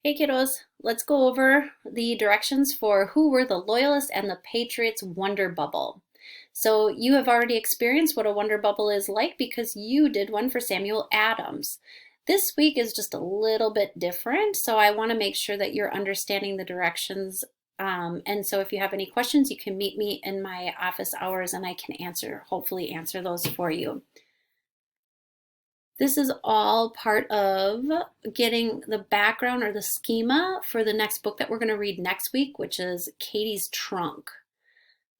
Hey kiddos, let's go over the directions for Who Were the Loyalists and the Patriots Wonder Bubble. So you have already experienced what a wonder bubble is like because you did one for Samuel Adams. This week is just a little bit different, so I want to make sure that you're understanding the directions. And so if you have any questions, you can meet me in my office hours and I can hopefully answer those for you. This is all part of getting the background or the schema for the next book that we're going to read next week, which is Katie's Trunk.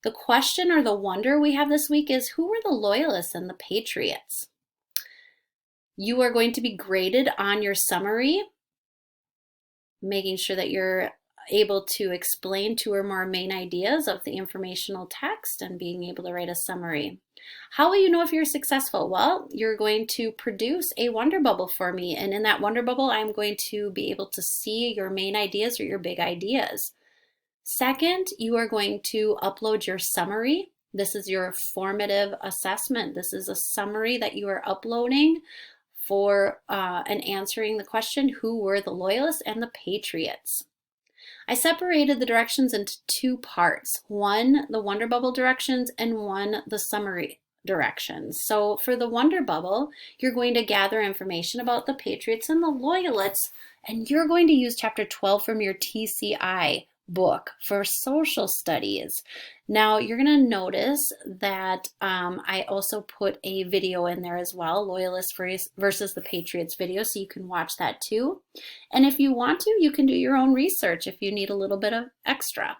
The question or the wonder we have this week is, who were the Loyalists and the Patriots? You are going to be graded on your summary, making sure that you're able to explain two or more main ideas of the informational text and being able to write a summary. How will you know if you're successful? Well, you're going to produce a wonder bubble for me, and in that wonder bubble I'm going to be able to see your main ideas or your big ideas. Second, you are going to upload your summary. This is your formative assessment. This is a summary that you are uploading for and answering the question, who were the Loyalists and the Patriots? I separated the directions into two parts. One, the Wonder Bubble directions, and one, the summary directions. So for the Wonder Bubble, you're going to gather information about the Patriots and the Loyalists, and you're going to use chapter 12 from your TCI book for social studies. Now you're going to notice that I also put a video in there as well, Loyalists versus the Patriots video, so you can watch that too. And if you want to, you can do your own research if you need a little bit of extra.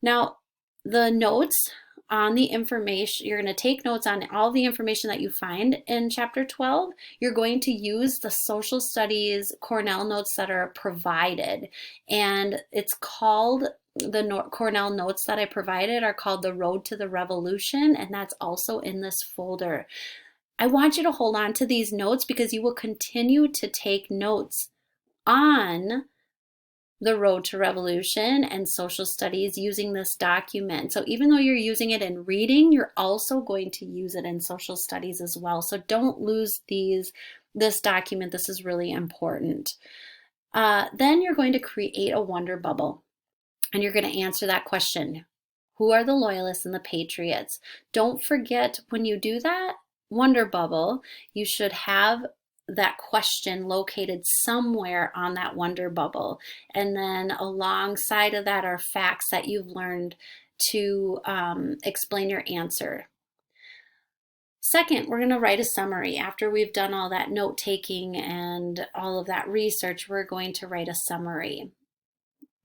Now, the notes on the information, you're going to take notes on all the information that you find in chapter 12. You're going to use the social studies Cornell notes that are provided, and it's called, the Cornell notes that I provided are called The Road to the Revolution, and that's also in this folder. I want you to hold on to these notes because you will continue to take notes on the Road to Revolution and social studies using this document. So even though you're using it in reading, you're also going to use it in social studies as well. So don't lose this document. This is really important. Then you're going to create a wonder bubble, and you're going to answer that question. Who are the Loyalists and the Patriots? Don't forget, when you do that wonder bubble, you should have that question located somewhere on that wonder bubble. And then alongside of that are facts that you've learned to explain your answer. Second, we're going to write a summary. After we've done all that note taking and all of that research, we're going to write a summary.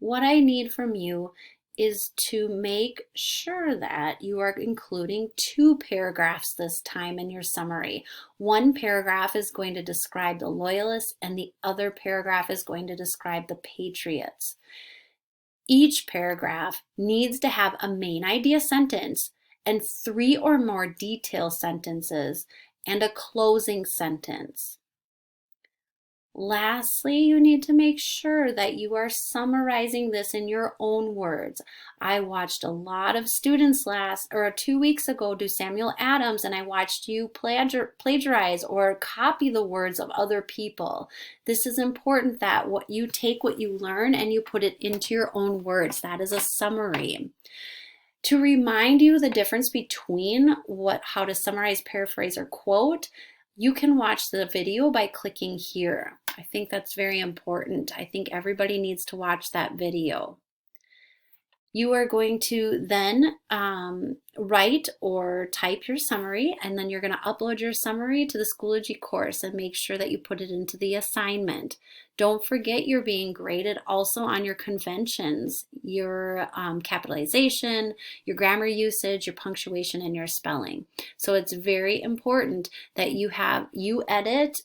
What I need from you is to make sure that you are including two paragraphs this time in your summary. One paragraph is going to describe the Loyalists and the other paragraph is going to describe the Patriots. Each paragraph needs to have a main idea sentence and 3 or more detail sentences and a closing sentence. Lastly, you need to make sure that you are summarizing this in your own words. I watched a lot of students 2 weeks ago do Samuel Adams, and I watched you plagiarize or copy the words of other people. This is important that you take what you learn and you put it into your own words. That is a summary. To remind you the difference between how to summarize, paraphrase, or quote, you can watch the video by clicking here. I think that's very important. I think everybody needs to watch that video. You are going to then write or type your summary, and then you're going to upload your summary to the Schoology course and make sure that you put it into the assignment. Don't forget you're being graded also on your conventions, your capitalization, your grammar usage, your punctuation, and your spelling. So it's very important that you edit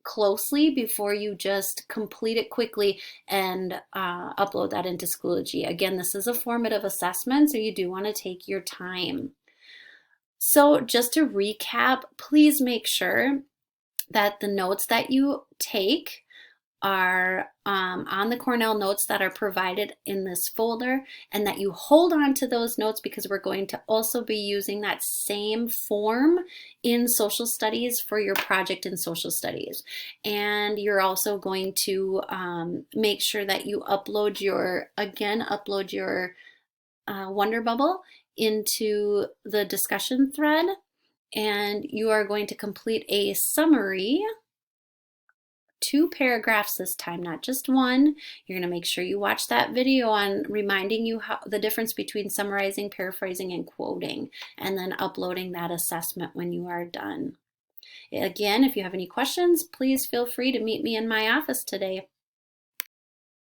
closely before you just complete it quickly and upload that into Schoology. Again, this is a formative assessment, so you do want to take your time. So just to recap, please make sure that the notes that you take are on the Cornell notes that are provided in this folder, and that you hold on to those notes because we're going to also be using that same form in social studies for your project in social studies. And you're also going to make sure that you upload your Wonder Bubble into the discussion thread, and you are going to complete a summary, 2 paragraphs this time, not just one. You're going to make sure you watch that video on reminding you how the difference between summarizing, paraphrasing, and quoting, and then uploading that assessment when you are done. Again, if you have any questions, please feel free to meet me in my office today.